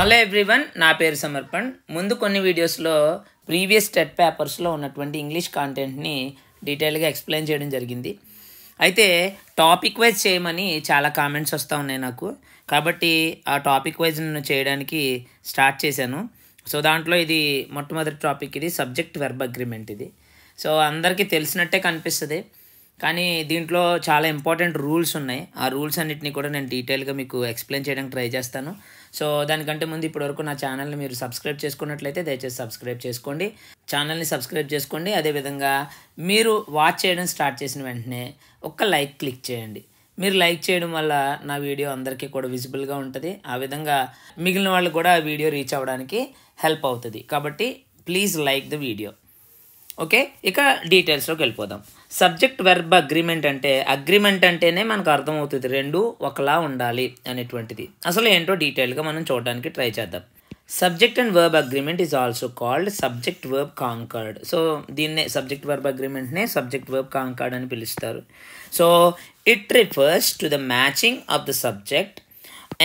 Hello everyone, నా పేరు సమర్పణ్. ముందు కొన్ని వీడియోస్లో ప్రీవియస్ టెట్ పేపర్స్లో ఉన్నటువంటి ఇంగ్లీష్ కాంటెంట్ని డీటెయిల్గా ఎక్స్ప్లెయిన్ చేయడం జరిగింది. అయితే టాపిక్ వైజ్ చేయమని చాలా కామెంట్స్ వస్తూ ఉన్నాయి నాకు. కాబట్టి ఆ టాపిక్ వైజ్ నేను చేయడానికి స్టార్ట్ చేశాను. సో దాంట్లో ఇది మొట్టమొదటి టాపిక్, ఇది సబ్జెక్ట్ వెర్బ్ అగ్రిమెంట్. ఇది సో అందరికీ తెలిసినట్టే కనిపిస్తుంది, కానీ దీంట్లో చాలా ఇంపార్టెంట్ రూల్స్ ఉన్నాయి. ఆ రూల్స్ అన్నిటిని కూడా నేను డీటెయిల్గా మీకు ఎక్స్ప్లెయిన్ చేయడానికి ట్రై చేస్తాను. సో దానికంటే ముందు ఇప్పటివరకు నా ఛానల్ని మీరు సబ్స్క్రైబ్ చేసుకున్నట్లయితే దయచేసి సబ్స్క్రైబ్ చేసుకోండి, ఛానల్ని సబ్స్క్రైబ్ చేసుకోండి. అదేవిధంగా మీరు వాచ్ చేయడం స్టార్ట్ చేసిన వెంటనే ఒక్క లైక్ క్లిక్ చేయండి. మీరు లైక్ చేయడం వల్ల నా వీడియో అందరికీ కూడా విజిబుల్గా ఉంటుంది. ఆ విధంగా మిగిలిన వాళ్ళు కూడా ఆ వీడియో రీచ్ అవ్వడానికి హెల్ప్ అవుతుంది. కాబట్టి please like the video. Okay, ఇక డీటెయిల్స్లోకి వెళ్ళిపోదాం. సబ్జెక్ట్ వెర్బ్ అగ్రిమెంట్ అంటే, అగ్రిమెంట్ అంటేనే మనకు అర్థమవుతుంది రెండు ఒకలా ఉండాలి అనేటువంటిది. అసలు ఏంటో డీటెయిల్గా మనం చూడడానికి ట్రై చేద్దాం. Subject and verb agreement is also called subject verb concord. So దీన్నే సబ్జెక్ట్ వర్బ్ అగ్రిమెంట్నే సబ్జెక్ట్ వర్బ్ కాంకర్డ్ అని పిలుస్తారు. So it refers to the matching of the subject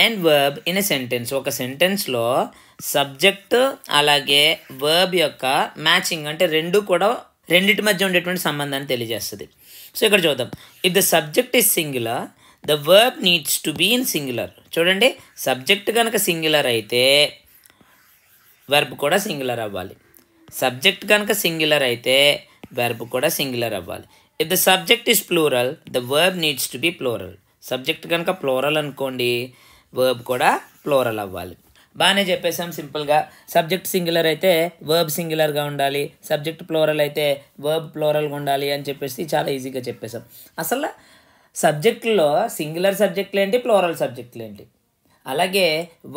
and verb in a sentence. ఒక సెంటెన్స్లో subject అలాగే verb యొక్క matching అంటే రెండింటి మధ్య ఉండేటువంటి సంబంధాన్ని తెలియజేస్తుంది. సో ఇక్కడ చూద్దాం. If the subject is singular, the verb needs to be in singular. చూడండి, సబ్జెక్ట్ కనుక సింగులర్ అయితే వెర్బ్ కూడా సింగులర్ అవ్వాలి. సబ్జెక్ట్ కనుక సింగులర్ అయితే వెర్బ్ కూడా సింగులర్ అవ్వాలి. If the subject is plural, the verb needs to be plural. Subject కనుక ప్లూరల్ అనుకోండి, వర్బ్ కూడా ప్లూరల్ అవ్వాలి. బాగానే చెప్పేసాం సింపుల్గా. సబ్జెక్ట్ సింగులర్ అయితే వర్బ్ సింగులర్గా ఉండాలి, సబ్జెక్ట్ ప్లూరల్ అయితే వర్బ్ ప్లూరల్గా ఉండాలి అని చెప్పేసి చాలా ఈజీగా చెప్పేసాం. అసలు సబ్జెక్టులో సింగులర్ సబ్జెక్టులు ఏంటి, ప్లూరల్ సబ్జెక్టులు ఏంటి, అలాగే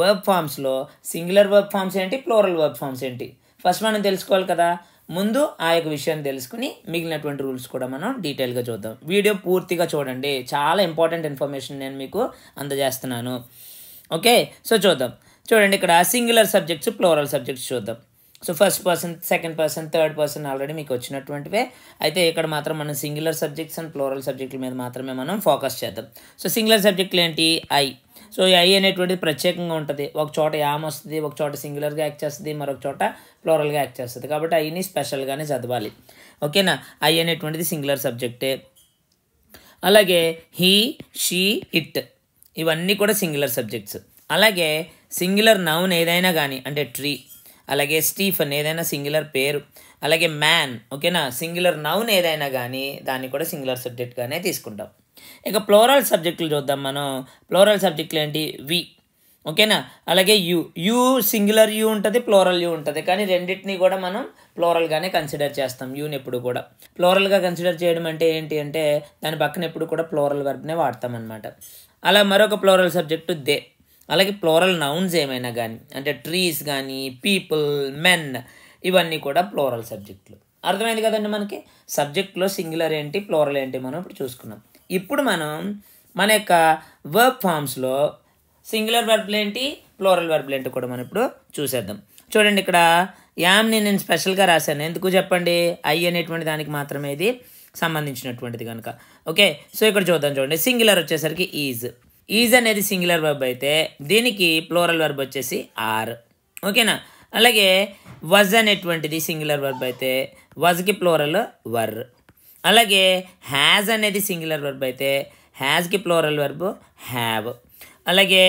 వర్బ్ ఫామ్స్లో సింగులర్ వర్బ్ ఫామ్స్ ఏంటి, ప్లూరల్ వర్బ్ ఫామ్స్ ఏంటి, ఫస్ట్ మనం తెలుసుకోవాలి కదా. ముందు ఆ యొక్క విషయాన్ని తెలుసుకుని మిగిలినటువంటి రూల్స్ కూడా మనం డీటెయిల్గా చూద్దాం. వీడియో పూర్తిగా చూడండి, చాలా ఇంపార్టెంట్ ఇన్ఫర్మేషన్ నేను మీకు అందజేస్తున్నాను. ఓకే, సో చూడండి ఇక్కడ సింగులర్ సబ్జెక్ట్స్, ప్లూరల్ సబ్జెక్ట్స్ చూద్దాం. So first person, second person, third person already మీకు వచ్చినటువంటివే. అయితే ఇక్కడ మాత్రం మనం సింగులర్ సబ్జెక్ట్స్ అండ్ ప్లూరల్ సబ్జెక్టుల మీద మాత్రమే మనం ఫోకస్ చేద్దాం. సో సింగులర్ సబ్జెక్టులు ఏంటి? ఐ. సో ఈ ఐ అనేటువంటిది ప్రత్యేకంగా ఉంటుంది. ఒక చోట యామ్ వస్తుంది, ఒక చోట సింగులర్గా యాక్ట్ చేస్తుంది, మరొక చోట ప్లూరల్గా యాక్ట్ చేస్తుంది. కాబట్టి ఐని స్పెషల్గానే చదవాలి. ఓకేనా? ఐ అనేటువంటిది సింగులర్ సబ్జెక్టే. అలాగే హీ, షీ, ఇట్ ఇవన్నీ కూడా సింగులర్ సబ్జెక్ట్స్. అలాగే సింగులర్ నౌన్ ఏదైనా కానీ, అంటే ట్రీ, అలాగే స్టీఫన్ ఏదైనా సింగులర్ పేరు, అలాగే మ్యాన్, ఓకేనా, సింగులర్ నౌన్ ఏదైనా కానీ దాన్ని కూడా సింగులర్ సబ్జెక్ట్గానే తీసుకుంటాం. ఇక ప్లూరల్ సబ్జెక్టులు చూద్దాం మనం. ప్లూరల్ సబ్జెక్టులు ఏంటి? వి, ఓకేనా. అలాగే యూ. యూ సింగులర్ యూ ఉంటుంది, ప్లూరల్ యూ ఉంటుంది, కానీ రెండింటినీ కూడా మనం ప్లూరల్గానే కన్సిడర్ చేస్తాం. యూని ఎప్పుడు కూడా ప్లూరల్గా కన్సిడర్ చేయడం అంటే ఏంటి అంటే దాని పక్కన ఎప్పుడు కూడా ప్లూరల్ వర్బ్నే వాడతాం అనమాట. అలా మరొక ప్లూరల్ సబ్జెక్టు దే. అలాగే ప్లూరల్ నౌన్స్ ఏమైనా కానీ, అంటే ట్రీస్ కానీ, పీపుల్, మెన్, ఇవన్నీ కూడా ప్లూరల్ సబ్జెక్టులు. అర్థమైంది కదండి మనకి. సబ్జెక్ట్లో సింగులర్ ఏంటి, ప్లూరల్ ఏంటి మనం ఇప్పుడు చూసుకున్నాం. ఇప్పుడు మనం మన యొక్క వర్బ్ ఫామ్స్లో సింగులర్ వర్బ్లు ఏంటి, ప్లూరల్ వర్బ్లు ఏంటి కూడా మనం ఇప్పుడు చూసేద్దాం. చూడండి, ఇక్కడ యామ్ని నేను స్పెషల్గా రాశాను. ఎందుకు చెప్పండి? ఐ అనేటువంటి దానికి మాత్రమే ఇది సంబంధించినటువంటిది కనుక. ఓకే, సో ఇక్కడ చూడండి. సింగులర్ వచ్చేసరికి ఈజ్. ఈజ్ అనేది సింగులర్ వర్బ్ అయితే దీనికి ప్లూరల్ వర్బ్ వచ్చేసి ఆర్. ఓకేనా. అలాగే వజ్ అనేటువంటిది సింగులర్ వర్బ్ అయితే వజ్కి ప్లూరల్ వర్. అలాగే హ్యాజ్ అనేది సింగులర్ వర్బ్ అయితే హ్యాజ్కి ప్లూరల్ వర్బ్ హ్యావ్. అలాగే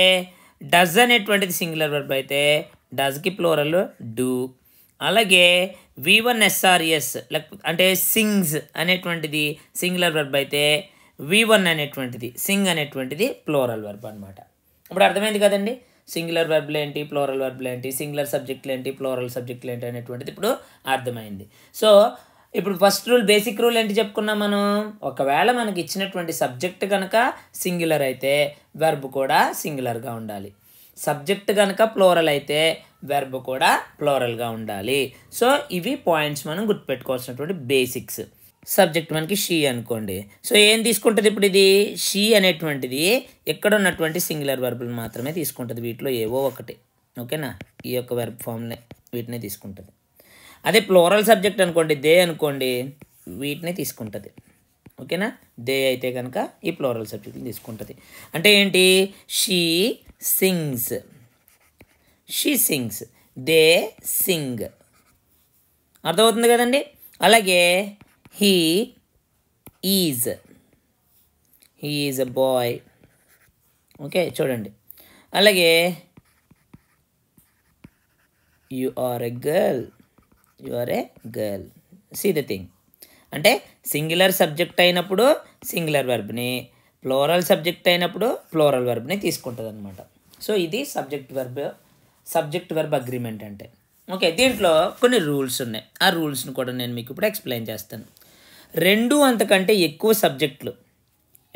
డజ్ అనేటువంటిది సింగులర్ వర్బ్ అయితే డజ్కి ప్లూరల్ డూ. అలాగే V1SRS అంటే సింగ్స్ అనేటువంటిది సింగులర్ వర్బ్ అయితే V1 అనేటువంటిది, సింగ్ అనేటువంటిది ప్లూరల్ వర్బ్ అనమాట. ఇప్పుడు అర్థమైంది కదండి, సింగులర్ వర్బ్లు ఏంటి, ప్లూరల్ వర్బ్లు ఏంటి, సింగులర్ సబ్జెక్టులు ఏంటి, ప్లూరల్ సబ్జెక్టులు ఏంటి అనేటువంటిది ఇప్పుడు అర్థమైంది. సో ఇప్పుడు ఫస్ట్ రూల్, బేసిక్ రూల్ ఏంటి చెప్పుకున్నాం మనం. ఒకవేళ మనకి ఇచ్చినటువంటి సబ్జెక్ట్ కనుక సింగులర్ అయితే వెర్బ్ కూడా సింగులర్గా ఉండాలి. సబ్జెక్ట్ కనుక ప్లూరల్ అయితే వెర్బ్ కూడా ప్లూరల్గా ఉండాలి. సో ఇవి పాయింట్స్ మనం గుర్తుపెట్టుకోవాల్సినటువంటి బేసిక్స్. సబ్జెక్ట్ మనకి షీ అనుకోండి. సో ఏం తీసుకుంటుంది ఇప్పుడు? ఇది షీ అనేటువంటిది ఎక్కడ ఉన్నటువంటి సింగులర్ వర్బులు మాత్రమే తీసుకుంటుంది. వీటిలో ఏవో ఒకటి, ఓకేనా, ఈ యొక్క వెర్బ్ ఫామ్ని వీటినే తీసుకుంటుంది. అదే ప్లూరల్ సబ్జెక్ట్ అనుకోండి, దే అనుకోండి, వీటినే తీసుకుంటుంది. ఓకేనా. దే అయితే కనుక ఈ ప్లూరల్ సబ్జెక్ట్ని తీసుకుంటుంది. అంటే ఏంటి? She sings, she sings, they sing. అర్థమవుతుంది కదండి. అలాగే he is a boy. Okay, చూడండి. అలాగే you are a girl, see the thing. అంటే సింగులర్ సబ్జెక్ట్ అయినప్పుడు సింగులర్ వెర్బ్ని, ప్లోరల్ సబ్జెక్ట్ అయినప్పుడు ప్లోరల్ వెర్బ్ని తీసుకుంటుంది అనమాట. సో ఇది సబ్జెక్ట్ వెర్బ్ అగ్రిమెంట్ అంటే. ఓకే, దీంట్లో కొన్ని రూల్స్ ఉన్నాయి. ఆ రూల్స్ని కూడా నేను మీకు ఇప్పుడు ఎక్స్ప్లెయిన్ చేస్తాను. 2 అంతకంటే ఎక్కువ సబ్జెక్టులు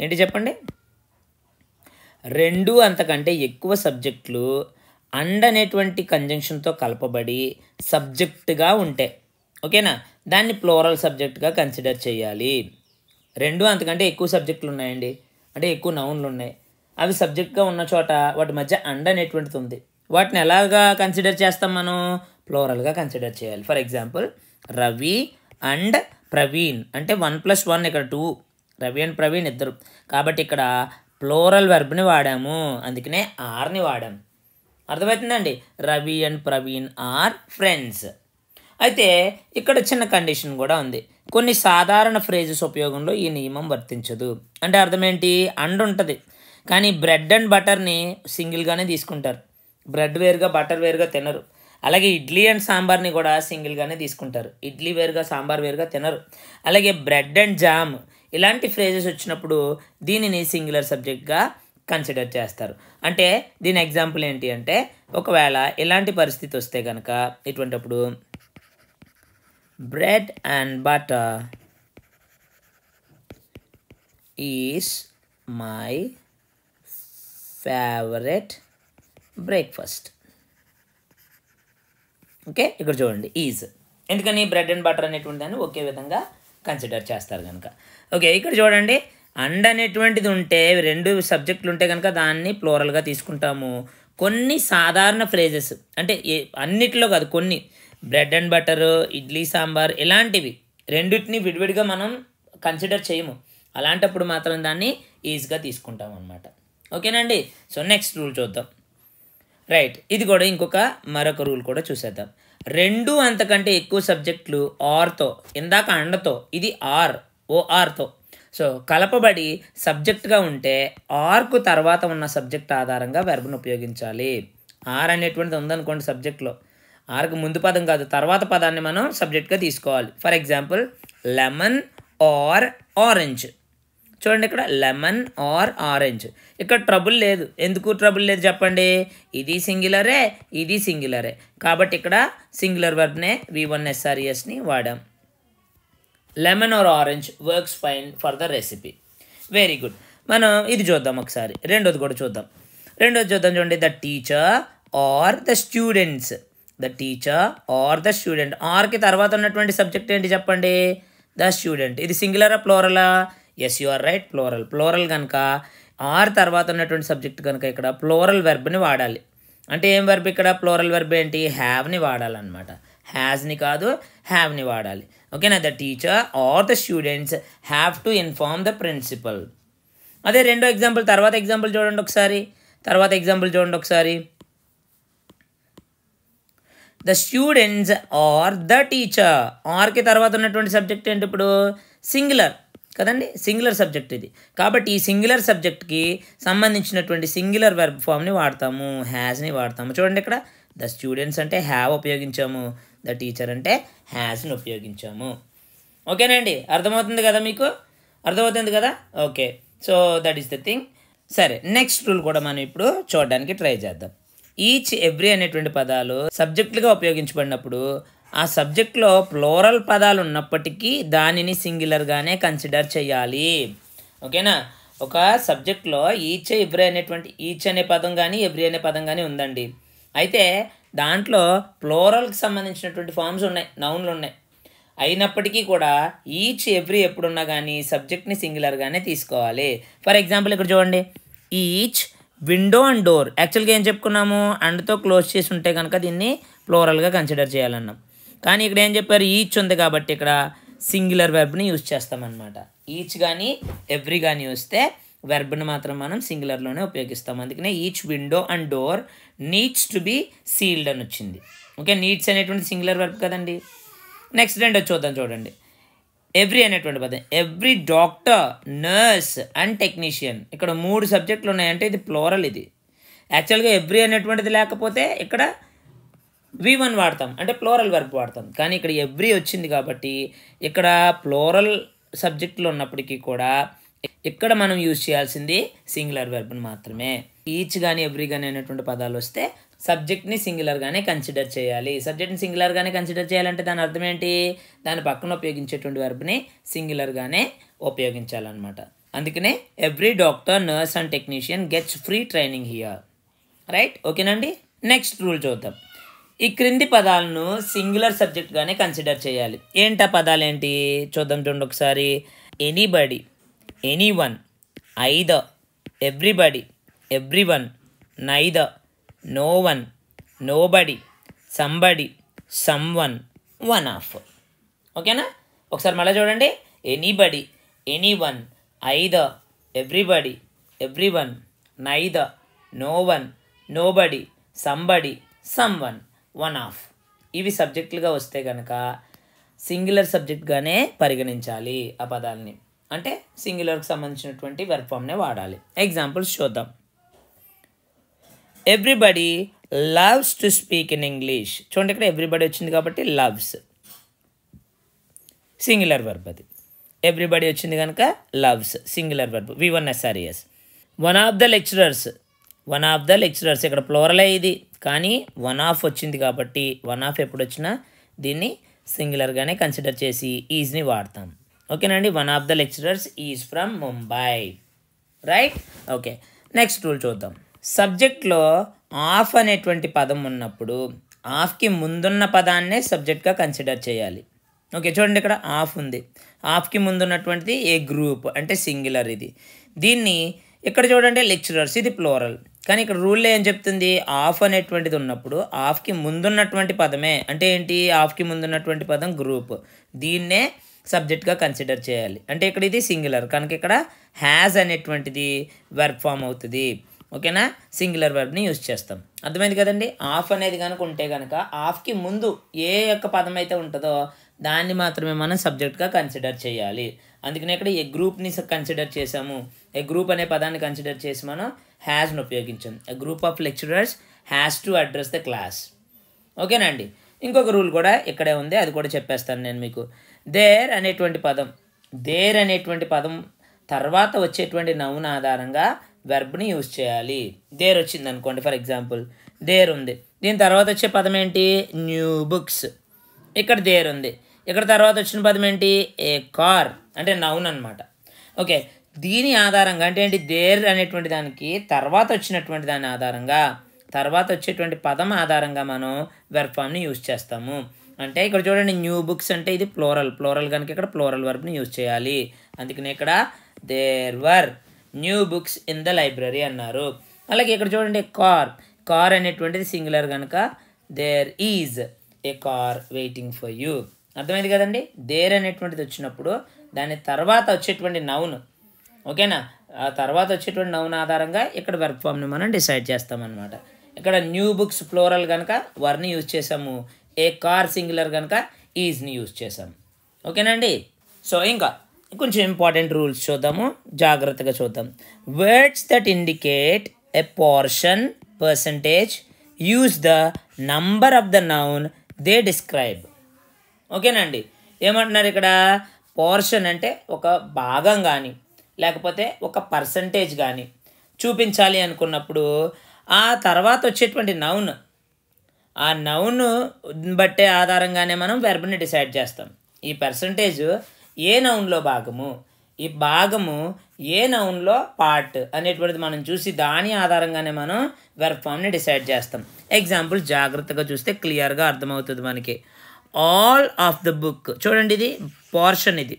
ఏంటి చెప్పండి? 2 అంతకంటే ఎక్కువ సబ్జెక్టులు అండ్ అనేటువంటి కంజంక్షన్తో కలపబడి సబ్జెక్టుగా ఉంటే, ఓకేనా, దాన్ని ప్లోరల్ సబ్జెక్ట్గా కన్సిడర్ చేయాలి. 2 అంతకంటే ఎక్కువ సబ్జెక్టులు ఉన్నాయండి, అంటే ఎక్కువ నౌన్లు ఉన్నాయి, అవి సబ్జెక్ట్గా ఉన్న చోట వాటి మధ్య అండ్ అనేటువంటిది ఉంది. వాటిని ఎలాగా కన్సిడర్ చేస్తాం మనం? ప్లోరల్గా కన్సిడర్ చేయాలి. For example, Ravi and Praveen అంటే 1+1 ఇక్కడ 2. రవి అండ్ ప్రవీణ్ ఇద్దరు, కాబట్టి ఇక్కడ ప్లోరల్ వెర్బ్ని వాడాము, అందుకనే ఆర్ని వాడాము. అర్థమవుతుందండి? Ravi and Praveen are friends. అయితే ఇక్కడ చిన్న కండిషన్ కూడా ఉంది. కొన్ని సాధారణ ఫ్రేజెస్ ఉపయోగంలో ఈ నియమం వర్తించదు. అంటే అర్థం ఏంటి? అండ్ ఉంటుంది, కానీ బ్రెడ్ అండ్ బటర్ని సింగిల్గానే తీసుకుంటారు. బ్రెడ్ వేరుగా బటర్ వేరుగా తినరు. అలాగే ఇడ్లీ అండ్ సాంబార్ని కూడా సింగిల్గానే తీసుకుంటారు. ఇడ్లీ వేరుగా సాంబార్ వేరుగా తినరు. అలాగే బ్రెడ్ అండ్ జామ్ ఇలాంటి ఫ్రేజెస్ వచ్చినప్పుడు దీనిని సింగులర్ సబ్జెక్ట్గా కన్సిడర్ చేస్తారు. అంటే దీని ఎగ్జాంపుల్ ఏంటి అంటే, ఒకవేళ ఇలాంటి పరిస్థితి వస్తే కనుక ఇటువంటిప్పుడు bread and butter is my favourite breakfast. Okay, ఇక్కడ చూడండి ఈజ్, ఎందుకని బ్రెడ్ అండ్ బటర్ అనేటువంటి దాన్ని ఒకే విధంగా కన్సిడర్ చేస్తారు కనుక. ఓకే, ఇక్కడ చూడండి, అండ్ అనేటువంటిది ఉంటే 2 సబ్జెక్టులు ఉంటే కనుక దాన్ని ప్లోరల్గా తీసుకుంటాము. కొన్ని సాధారణ ఫ్రేజెస్ అంటే అన్నిటిలో కాదు, కొన్ని bread and butter, idli sambar ఇలాంటివి రెండింటిని విడివిడిగా మనం కన్సిడర్ చేయము. అలాంటప్పుడు మాత్రం దాన్ని ఈజీగా తీసుకుంటాం అన్నమాట. ఓకేనండి. సో నెక్స్ట్ రూల్ చూద్దాం. రైట్, ఇది కూడా మరొక రూల్ కూడా చూసేద్దాం. 2 అంతకంటే ఎక్కువ సబ్జెక్టులు ఆర్తో, ఇందాక అండతో, ఇది ఓఆర్తో సో కలపబడి సబ్జెక్ట్గా ఉంటే ఆర్కు తర్వాత ఉన్న సబ్జెక్ట్ ఆధారంగా వెర్బ్ను ఉపయోగించాలి. ఆర్ అనేటువంటిది ఉందనుకోండి సబ్జెక్ట్లో, ఆర్కు ముందు పదం కాదు తర్వాత పదాన్ని మనం సబ్జెక్ట్గా తీసుకోవాలి. For example, lemon or orange. చూడండి, ఇక్కడ లెమన్ ఆర్ ఆరెంజ్. ఇక్కడ ట్రబుల్ లేదు. ఎందుకు ట్రబుల్ లేదు చెప్పండి? ఇది సింగులరే, ఇది సింగులరే, కాబట్టి ఇక్కడ సింగులర్ వెర్బ్నే V1SRESని వాడాం. Lemon or orange works fine for the recipe. Very good. మనం ఇది చూద్దాం ఒకసారి. రెండోది కూడా చూద్దాం. చూడండి, the teacher or the students. The teacher or the student. ఆర్కి తర్వాత ఉన్నటువంటి సబ్జెక్ట్ ఏంటి చెప్పండి? The student. ఇది సింగులరా ప్లోరలా? Yes, you are right, plural. Plural కనుక ఆర్ తర్వాత ఉన్నటువంటి సబ్జెక్ట్ కనుక ఇక్కడ ప్లోరల్ వెర్బ్ని వాడాలి. అంటే ఏం వెర్బ్ ఇక్కడ? ప్లోరల్ వెర్బ్ ఏంటి? హ్యావ్ని వాడాలన్నమాట. హ్యాజ్ని కాదు, హ్యావ్ని వాడాలి. ఓకేనా? The teacher or the students have to inform the principal. అదే రెండో ఎగ్జాంపుల్, తర్వాత ఎగ్జాంపుల్ చూడండి ఒకసారి. The students or the teacher. ఆర్కి తర్వాత ఉన్నటువంటి సబ్జెక్ట్ ఏంటి ఇప్పుడు? సింగులర్ కదండి, సింగులర్ సబ్జెక్ట్ ఇది. కాబట్టి ఈ సింగులర్ సబ్జెక్ట్కి సంబంధించినటువంటి సింగులర్ వెర్బ్ ఫామ్ని వాడతాము, హ్యాజ్ని వాడతాము. చూడండి, ఇక్కడ ద స్టూడెంట్స్ అంటే హ్యావ్ ఉపయోగించాము, ద టీచర్ అంటే హ్యాజ్ని ఉపయోగించాము. ఓకేనండి, అర్థమవుతుంది కదా మీకు? అర్థమవుతుంది కదా? Okay, so that is the thing. సరే, నెక్స్ట్ రూల్ కూడా మనం ఇప్పుడు చూడడానికి ట్రై చేద్దాం. ఈచ్ ఎవ్రీ అనేటువంటి పదాలు సబ్జెక్టులుగా ఉపయోగించబడినప్పుడు ఆ సబ్జెక్ట్లో ప్లోరల్ పదాలు ఉన్నప్పటికీ దానిని సింగులర్గానే కన్సిడర్ చేయాలి. ఓకేనా? ఒక సబ్జెక్ట్లో ఈచ్ ఎవ్రీ అనేటువంటి ఈచ్ అనే పదం కానీ ఎవ్రీ అనే పదం కానీ ఉందండి. అయితే దాంట్లో ప్లోరల్కి సంబంధించినటువంటి ఫామ్స్ ఉన్నాయి, నౌన్లు ఉన్నాయి. అయినప్పటికీ కూడా ఈచ్ ఎవ్రీ ఎప్పుడున్నా కానీ సబ్జెక్ట్ని సింగులర్గానే తీసుకోవాలి. ఫర్ ఎగ్జాంపుల్, ఇక్కడ చూడండి, ఈచ్ విండో అండ్ డోర్. యాక్చువల్గా ఏం చెప్పుకున్నాము? అండ్తో క్లోజ్ చేసి ఉంటే కనుక దీన్ని ప్లోరల్గా కన్సిడర్ చేయాలన్నాం. కానీ ఇక్కడ ఏం చెప్పారు? ఈచ్ ఉంది కాబట్టి ఇక్కడ సింగులర్ వెర్బ్ని యూజ్ చేస్తామన్నమాట. ఈచ్ కానీ ఎవ్రీ కానీ వస్తే వెర్బ్ని మాత్రం మనం సింగులర్లోనే ఉపయోగిస్తాం. అందుకనే each window and door needs to be sealed అని వచ్చింది. ఓకే, నీడ్స్ అనేటువంటి సింగులర్ వెర్బ్ కదండి. నెక్స్ట్ రెండో చూద్దాం చూడండి. ఎవ్రీ అనేటువంటి పదం, every doctor, nurse and technician. ఇక్కడ 3 సబ్జెక్టులు ఉన్నాయంటే ఇది ప్లోరల్. ఇది యాక్చువల్గా ఎవ్రీ అనేటువంటిది లేకపోతే ఇక్కడ V1 వాడతాం, అంటే ప్లోరల్ వెర్బ్ వాడతాం. కానీ ఇక్కడ ఎవ్రీ వచ్చింది కాబట్టి ఇక్కడ ప్లోరల్ సబ్జెక్టులు ఉన్నప్పటికీ కూడా ఇక్కడ మనం యూజ్ చేయాల్సింది సింగులర్ వెర్బ్ని మాత్రమే. ఈచ్ కానీ ఎవ్రీ కానీ అనేటువంటి పదాలు వస్తే సబ్జెక్ట్ని సింగులర్గానే కన్సిడర్ చేయాలి. సబ్జెక్ట్ని సింగులర్గానే కన్సిడర్ చేయాలంటే దాని అర్థం ఏంటి? దాని పక్కన ఉపయోగించేటువంటి వెర్బ్ని సింగులర్గానే ఉపయోగించాలన్నమాట. అందుకనే every doctor, nurse and technician gets free training here. Right, ఓకేనండి. నెక్స్ట్ రూల్ చూద్దాం. ఈ క్రింది పదాలను సింగులర్ సబ్జెక్ట్గానే కన్సిడర్ చేయాలి. ఏంటి ఆ పదాలు ఏంటి చూద్దాం చూడండి ఒకసారి. Anybody, anyone, either, everybody, everyone, neither, no one, nobody, somebody, someone, one of. ఓకేనా? ఒకసారి మళ్ళీ చూడండి. Anybody, anyone, either, everybody, everyone, neither, no one, nobody, somebody, someone, one of. ఇవి సబ్జెక్టులుగా వస్తే కనుక సింగులర్ సబ్జెక్ట్గానే పరిగణించాలి ఆ పదాలని. అంటే సింగులర్కి సంబంధించినటువంటి వెర్బ్ ఫామ్నే వాడాలి. ఎగ్జాంపుల్స్ చూద్దాం. Everybody loves to speak in English. చూడండి, ఇక్కడ ఎవ్రీబడి వచ్చింది కాబట్టి లవ్స్ సింగులర్ వెర్బ్. అది ఎవ్రీబడి వచ్చింది కనుక loves singular verb, V1 SRES. One of the lecturers, one of the lecturers ఇక్కడ ప్లోరలే ఇది, కానీ వన్ ఆఫ్ వచ్చింది కాబట్టి వన్ ఆఫ్ ఎప్పుడు వచ్చినా దీన్ని సింగులర్గానే కన్సిడర్ చేసి ఈజ్ని వాడతాం. ఓకేనండి. One of the lecturers is from Mumbai. Right, okay. Next rule చూద్దాం. సబ్జెక్ట్లో ఆఫ్ అనేటువంటి పదం ఉన్నప్పుడు ఆఫ్కి ముందున్న పదాన్నే సబ్జెక్ట్గా కన్సిడర్ చేయాలి. ఓకే, చూడండి ఇక్కడ ఆఫ్ ఉంది. ఆఫ్కి ముందున్నటువంటిది ఏ గ్రూప్ అంటే సింగులర్. ఇది దీన్ని ఇక్కడ చూడండి లెక్చరర్స్, ఇది ప్లోరల్. కానీ ఇక్కడ రూల్లో ఏం చెప్తుంది? ఆఫ్ అనేటువంటిది ఉన్నప్పుడు ఆఫ్కి ముందున్నటువంటి పదమే అంటే ఏంటి? ఆఫ్కి ముందున్నటువంటి పదం గ్రూప్, దీన్నే సబ్జెక్ట్గా కన్సిడర్ చేయాలి. అంటే ఇక్కడ ఇది సింగులర్ కనుక ఇక్కడ హ్యాజ్ అనేటువంటిది వెర్బ్ ఫామ్ అవుతుంది. ఓకేనా? సింగులర్ వెర్బ్ని యూజ్ చేస్తాం. అర్థమైంది కదండి. ఆఫ్ అనేది కనుక ఉంటే కనుక ఆఫ్కి ముందు ఏ యొక్క పదం అయితే ఉంటుందో దాన్ని మాత్రమే మనం సబ్జెక్ట్గా కన్సిడర్ చేయాలి. అందుకనే ఇక్కడ ఏ గ్రూప్ని కన్సిడర్ చేసాము, ఏ గ్రూప్ అనే పదాన్ని కన్సిడర్ చేసి మనం హ్యాజ్ను ఉపయోగించాం. A group of lecturers has to address the class. ఓకేనండి. ఇంకొక రూల్ కూడా ఇక్కడే ఉంది, అది కూడా చెప్పేస్తాను నేను మీకు. దేర్ అనేటువంటి పదం, దేర్ అనేటువంటి పదం తర్వాత వచ్చేటువంటి నౌన్ ఆధారంగా వెర్బ్ని యూజ్ చేయాలి. దేర్ వచ్చింది అనుకోండి, ఫర్ ఎగ్జాంపుల్ దేర్ ఉంది, దీని తర్వాత వచ్చే పదం ఏంటి? New books. ఇక్కడ దేర్ ఉంది, ఇక్కడ తర్వాత వచ్చిన పదం ఏంటి? ఏ కార్, అంటే నౌన్ అనమాట. ఓకే, దీని ఆధారంగా అంటే ఏంటి? దేర్ అనేటువంటి దానికి తర్వాత వచ్చినటువంటి దాని ఆధారంగా, తర్వాత వచ్చేటువంటి పదం ఆధారంగా మనం వెర్బ్ ఫామ్ని యూజ్ చేస్తాము. అంటే ఇక్కడ చూడండి, న్యూ బుక్స్ అంటే ఇది ప్లోరల్, ప్లోరల్ కనుక ఇక్కడ ప్లోరల్ వెర్బ్ని యూజ్ చేయాలి. అందుకనే ఇక్కడ there were new books in the library అన్నారు. అలాగే ఇక్కడ చూడండి కార్, కార్ అనేటువంటిది సింగులర్ కనుక there is a car waiting for you. అర్థమైంది కదండి. దేర్ అనేటువంటిది వచ్చినప్పుడు దాని తర్వాత వచ్చేటువంటి నౌన్, ఓకేనా, ఆ తర్వాత వచ్చేటువంటి నౌన్ ఆధారంగా ఇక్కడ వెర్బ్ ఫామ్ని మనం డిసైడ్ చేస్తామన్నమాట. ఇక్కడ న్యూ బుక్స్ ప్లోరల్ కనుక వర్ని యూజ్ చేసాము, ఏ కార్ సింగులర్ కనుక ఈజ్ని యూజ్ చేసాము. ఓకేనండి. సో ఇంకా కొంచెం ఇంపార్టెంట్ రూల్స్ చూద్దాము, జాగ్రత్తగా చూద్దాం. Words that indicate a portion, percentage, use the number of the noun they describe. ఓకేనండి. ఏమంటున్నారు ఇక్కడ? పోర్షన్ అంటే ఒక భాగం కానీ లేకపోతే ఒక పర్సంటేజ్ కానీ చూపించాలి అనుకున్నప్పుడు ఆ తర్వాత వచ్చేటువంటి నౌన్, ఆ నౌన్ బట్టే ఆధారంగానే మనం వెర్బ్ని డిసైడ్ చేస్తాం. ఈ పర్సంటేజ్ ఏ నౌన్లో భాగము, ఈ భాగము ఏ నౌన్లో పార్ట్ అనేటువంటిది మనం చూసి దాని ఆధారంగానే మనం వెర్బ్ ఫామ్ని డిసైడ్ చేస్తాం. ఎగ్జాంపుల్ జాగ్రత్తగా చూస్తే క్లియర్గా అర్థమవుతుంది మనకి. ఆల్ ఆఫ్ ద బుక్, చూడండి ఇది పోర్షన్, ఇది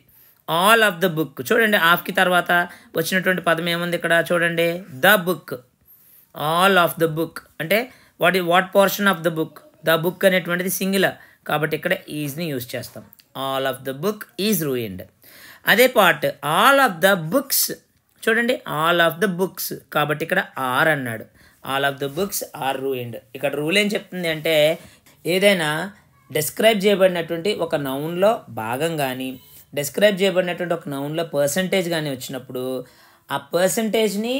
ఆల్ ఆఫ్ ద బుక్. చూడండి ఆఫ్కి తర్వాత వచ్చినటువంటి పదం ఏముంది ఇక్కడ? చూడండి the book. All of the book అంటే what portion of the book? The book అనేటువంటిది సింగులర్ కాబట్టి ఇక్కడ ఈజ్ని యూజ్ చేస్తాం. All of the book is ruined. అదే part all of the books చూడండి ఆల్ ఆఫ్ ద బుక్స్, కాబట్టి ఇక్కడ ఆర్ అన్నాడు. All of the books are ruined. ఇక్కడ రూల్ ఏం చెప్తుంది అంటే ఏదైనా డిస్క్రైబ్ చేయబడినటువంటి ఒక నౌన్లో భాగం కానీ డిస్క్రైబ్ చేయబడినటువంటి ఒక నౌన్లో పర్సంటేజ్ కానీ వచ్చినప్పుడు ఆ పర్సంటేజ్ని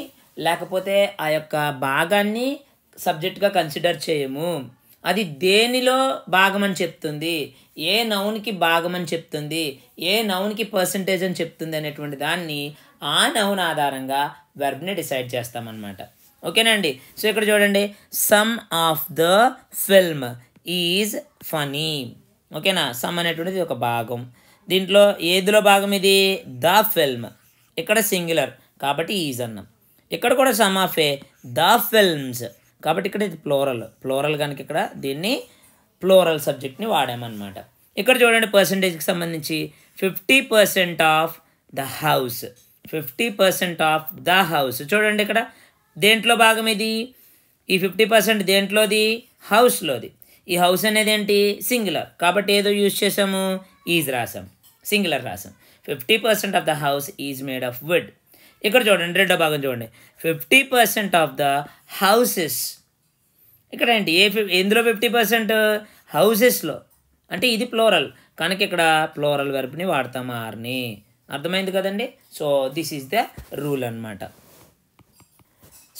లేకపోతే ఆ యొక్క భాగాన్ని సబ్జెక్ట్గా కన్సిడర్ చేయము. అది దేనిలో భాగం అని చెప్తుంది, ఏ నౌన్కి భాగం అని చెప్తుంది, ఏ నౌన్కి పర్సంటేజ్ అని చెప్తుంది అనేటువంటి దాన్ని ఆ నౌన్ ఆధారంగా వెర్బ్ని డిసైడ్ చేస్తామన్నమాట. ఓకేనండి. సో ఇక్కడ చూడండి, some of the film is funny. ఓకేనా, సమ్ అనేటువంటిది ఒక భాగం. దీంట్లో ఏదిలో భాగం ఇది? The film. ఇక్కడ సింగులర్ కాబట్టి ఈజ్ అన్నాం. ఇక్కడ కూడా some of a the films కాబట్టి ఇక్కడ ఇది ప్లోరల్ కనుక ఇక్కడ దీన్ని ప్లోరల్ సబ్జెక్ట్ని వాడామన్నమాట. ఇక్కడ చూడండి పర్సంటేజ్కి సంబంధించి 50% of the house. 50% of the house. చూడండి ఇక్కడ దేంట్లో భాగం ఇది? ఈ 50% దేంట్లోది? హౌస్లోది. ఈ హౌస్ అనేది ఏంటి? సింగులర్ కాబట్టి ఏదో యూజ్ చేసాము, ఈజ్ రాసాం, సింగులర్ రాసాం. 50% of the house is made of would. ఇక్కడ చూడండి రెండో భాగం చూడండి, 50% ఆఫ్ ద హౌసెస్. ఇక్కడ ఏంటి? ఎందులో 50%? హౌసెస్లో. అంటే ఇది ప్లోరల్ కనుక ఇక్కడ ప్లోరల్ వెర్బ్ని వాడతాం ఆర్ని. అర్థమైంది కదండి. So this is the rule అన్నమాట.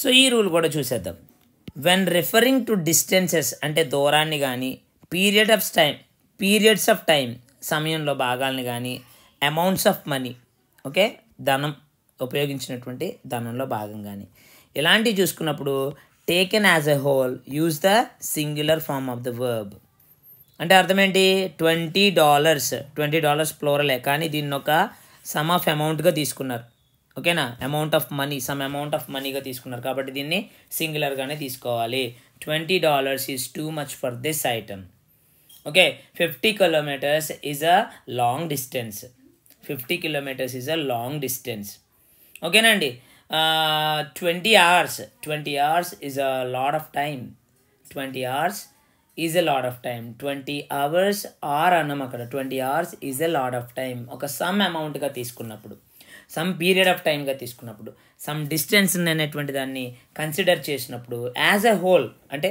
సో ఈ రూల్ కూడా చూసేద్దాం. వెన్ రిఫరింగ్ టు డిస్టెన్సెస్ అంటే దూరాన్ని కానీ, పీరియడ్స్ ఆఫ్ టైం సమయంలో భాగాల్ని కానీ, అమౌంట్స్ ఆఫ్ మనీ ఓకే ధనం ఉపయోగించినటువంటి ధనంలో భాగం కానీ ఇలాంటివి చూసుకున్నప్పుడు taken as a whole use the singular form of the verb. అంటే అర్థం ఏంటి? $20 ప్లోరలే కానీ దీన్ని ఒక సమ్ ఆఫ్ అమౌంట్గా తీసుకున్నారు. ఓకేనా, amount of money, some amount of మనీగా తీసుకున్నారు కాబట్టి దీన్ని సింగులర్గానే తీసుకోవాలి. $20 is too much for this item. Okay, 50 kilometers is a long distance. 50 kilometers is a long distance. ఓకేనండి. 20 hours is a lot of time. 20 hours is a lot of time. 20 hours are అన్నాం అక్కడ. 20 hours is a lot of time. ఒక some అమౌంట్గా తీసుకున్నప్పుడు, some period of టైమ్గా తీసుకున్నప్పుడు, some distance అనేటువంటి దాన్ని consider చేసినప్పుడు, యాజ్ ఎ హోల్ అంటే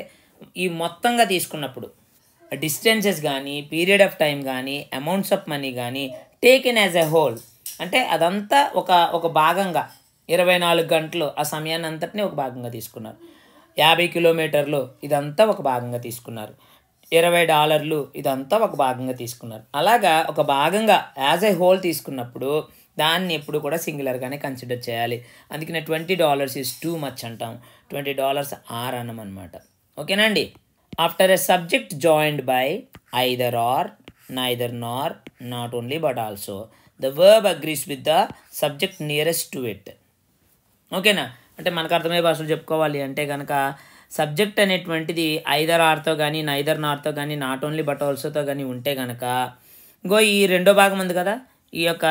ఈ మొత్తంగా తీసుకున్నప్పుడు డిస్టెన్సెస్ కానీ, పీరియడ్ ఆఫ్ టైం కానీ, అమౌంట్స్ ఆఫ్ మనీ కానీ టేకెన్ యాజ్ ఎ హోల్ అంటే అదంతా ఒక భాగంగా 24 గంటలు ఆ సమయాన్ని అంతటినీ ఒక భాగంగా తీసుకున్నారు. 50 kilometers ఇదంతా ఒక భాగంగా తీసుకున్నారు. $20 ఇదంతా ఒక భాగంగా తీసుకున్నారు. అలాగా ఒక భాగంగా యాజ్ ఎ హోల్ తీసుకున్నప్పుడు దాన్ని ఎప్పుడు కూడా సింగులర్గానే కన్సిడర్ చేయాలి. అందుకనే $20 ఈజ్ టూ మచ్ అంటాం. $20 ఆర్ అన్నం అనమాట. ఓకేనండి. After a subject joined by either are, neither Nar, not only but also, the verb agrees with the subject nearest to it. ఓకేనా, అంటే మనకు అర్థమయ్యే భాషలో చెప్పుకోవాలి అంటే కనుక సబ్జెక్ట్ అనేటువంటిది ఐదర్ ఆర్తో కానీ, నైదర్ నార్తో కానీ, నాట్ ఓన్లీ బట్ ఆల్సోతో కానీ ఉంటే కనుక ఈ రెండో భాగం ఉంది కదా, ఈ యొక్క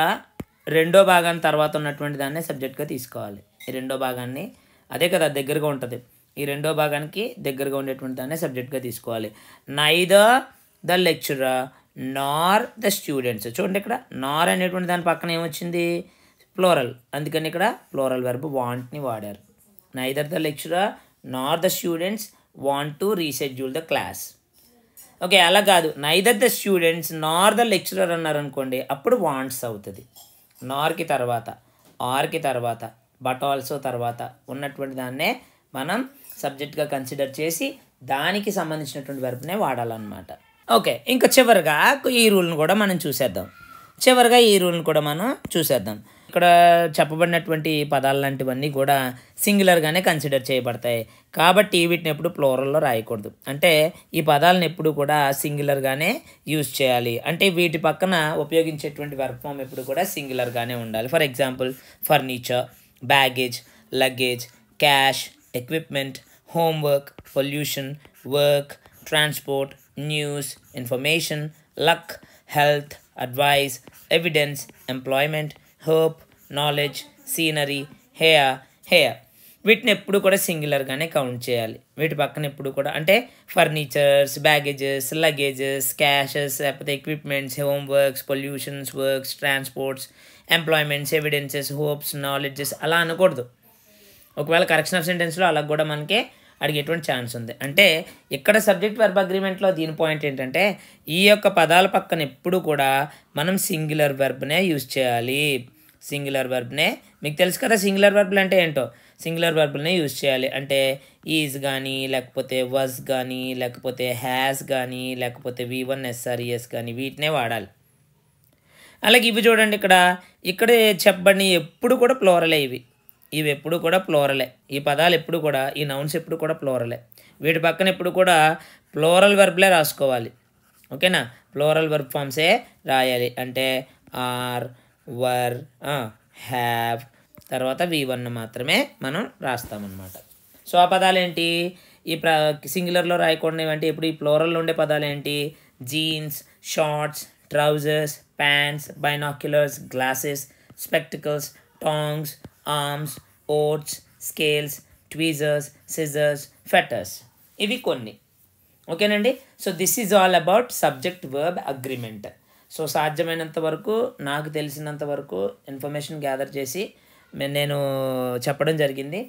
రెండో భాగాన్ని తర్వాత ఉన్నటువంటి దాన్ని సబ్జెక్ట్గా తీసుకోవాలి. ఈ రెండో భాగాన్ని అదే కదా దగ్గరగా ఉంటుంది, ఈ రెండో భాగానికి దగ్గరగా ఉండేటువంటి దాన్ని సబ్జెక్ట్గా తీసుకోవాలి. Neither the lecturer nor the students. చూడండి ఇక్కడ నార్ అనేటువంటి దాని పక్కన ఏమొచ్చింది? ప్లోరల్. అందుకని ఇక్కడ ప్లోరల్ వెర్బ్ వాంట్ని వాడారు. Neither the lecturer nor the students want to reschedule the class. Okay, అలా కాదు, neither the students nor the lecturer అన్నారు అనుకోండి, అప్పుడు వాంట్స్ అవుతుంది. నార్కి తర్వాత, ఆర్కి తర్వాత, బట్ ఆల్సో తర్వాత ఉన్నటువంటి దాన్నే మనం సబ్జెక్ట్గా కన్సిడర్ చేసి దానికి సంబంధించినటువంటి వెర్బ్నే వాడాలన్నమాట. ఓకే, ఇంకా చివరిగా ఈ రూల్ని కూడా మనం చూసేద్దాం. ఇక్కడ చెప్పబడినటువంటి పదాలు లాంటివన్నీ కూడా సింగులర్గానే కన్సిడర్ చేయబడతాయి కాబట్టి వీటిని ఎప్పుడు ప్లోరల్లో రాయకూడదు. అంటే ఈ పదాలను ఎప్పుడు కూడా సింగులర్గానే యూజ్ చేయాలి. అంటే వీటి పక్కన ఉపయోగించేటువంటి వర్బ్ ఫామ్ ఎప్పుడు కూడా సింగులర్గానే ఉండాలి. For example furniture, baggage, luggage, cash, equipment, homework, pollution, work, transport, news, information, luck, health, advice, evidence, employment, hope, knowledge, scenery, hair. వీటిని ఎప్పుడు కూడా సింగులర్గానే కౌంట్ చేయాలి. వీటి పక్కన ఎప్పుడు కూడా అంటే ఫర్నిచర్స్, బ్యాగేజెస్, లగేజెస్, క్యాషెస్, లేకపోతే equipments, home works, pollutions works, transports, employments, evidences, hopes, knowledges అలా అనకూడదు. ఒకవేళ కరెక్షన్ ఆఫ్ సెంటెన్స్లో అలా కూడా మనకి అడిగేటువంటి ఛాన్స్ ఉంది. అంటే ఇక్కడ సబ్జెక్ట్ వర్బ్ అగ్రిమెంట్లో దీని పాయింట్ ఏంటంటే ఈ యొక్క పదాల పక్కన ఎప్పుడు కూడా మనం సింగులర్ వెర్బ్నే యూజ్ చేయాలి. సింగులర్ వెర్బ్నే మీకు తెలుసు కదా సింగులర్ వెర్బ్లు అంటే ఏంటో. సింగులర్ వెర్బ్లనే యూజ్ చేయాలి. అంటే ఈజ్ కానీ, లేకపోతే వజ్ కానీ, లేకపోతే హ్యాస్ కానీ, లేకపోతే V1 SRES కానీ వీటినే వాడాలి. అలాగే ఇవి చూడండి, ఇక్కడ చెప్పబడి ఎప్పుడు కూడా ప్లోరలే. ఇవి ఎప్పుడు కూడా ప్లోరలే. ఈ పదాలు ఎప్పుడు కూడా, ఈ నౌన్స్ ఎప్పుడు కూడా ప్లోరలే. వీటి పక్కన ఎప్పుడు కూడా ప్లోరల్ వెర్బ్లే రాసుకోవాలి. ఓకేనా, ప్లోరల్ వెర్బ్ ఫామ్సే రాయాలి. అంటే ఆర్, వర్, హ్యావ్, తర్వాత V1 మాత్రమే మనం రాస్తామన్నమాట. సో ఆ పదాలు ఏంటి, ఈ సింగులర్లో రాయకూడదు ఏమంటే ఇప్పుడు ఈ ప్లోరల్లో ఉండే పదాలు ఏంటి, jeans, shorts, trousers, pants, binoculars, glasses, spectacles, tongs, arms, oats, scales, tweezers, scissors, fetters. ఇవి కొన్ని. ఓకేనండి. So this is all about subject verb agreement. సో సాధ్యమైనంత వరకు నాకు తెలిసినంత వరకు ఇన్ఫర్మేషన్ గ్యాదర్ చేసి నేను చెప్పడం జరిగింది.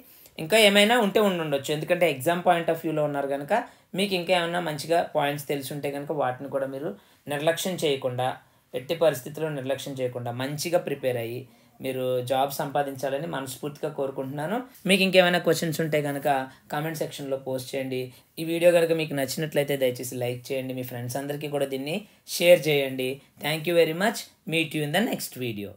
ఇంకా ఏమైనా ఉంటే ఉండొచ్చు, ఎందుకంటే ఎగ్జామ్ పాయింట్ ఆఫ్ వ్యూలో ఉన్నారు కనుక మీకు ఇంకా ఏమైనా మంచిగా పాయింట్స్ తెలిసి ఉంటే కనుక వాటిని కూడా మీరు నిర్లక్ష్యం చేయకుండా, ఎట్టి పరిస్థితుల్లో నిర్లక్ష్యం చేయకుండా మంచిగా ప్రిపేర్ అయ్యి మీరు జాబ్ సంపాదించాలని మనస్ఫూర్తిగా కోరుకుంటున్నాను. మీకు ఇంకేమైనా క్వశ్చన్స్ ఉంటే కనుక కామెంట్ సెక్షన్లో పోస్ట్ చేయండి. ఈ వీడియో కనుక మీకు నచ్చినట్లయితే దయచేసి లైక్ చేయండి. మీ ఫ్రెండ్స్ అందరికీ కూడా దీన్ని షేర్ చేయండి. Thank you very much. Meet you in the next video.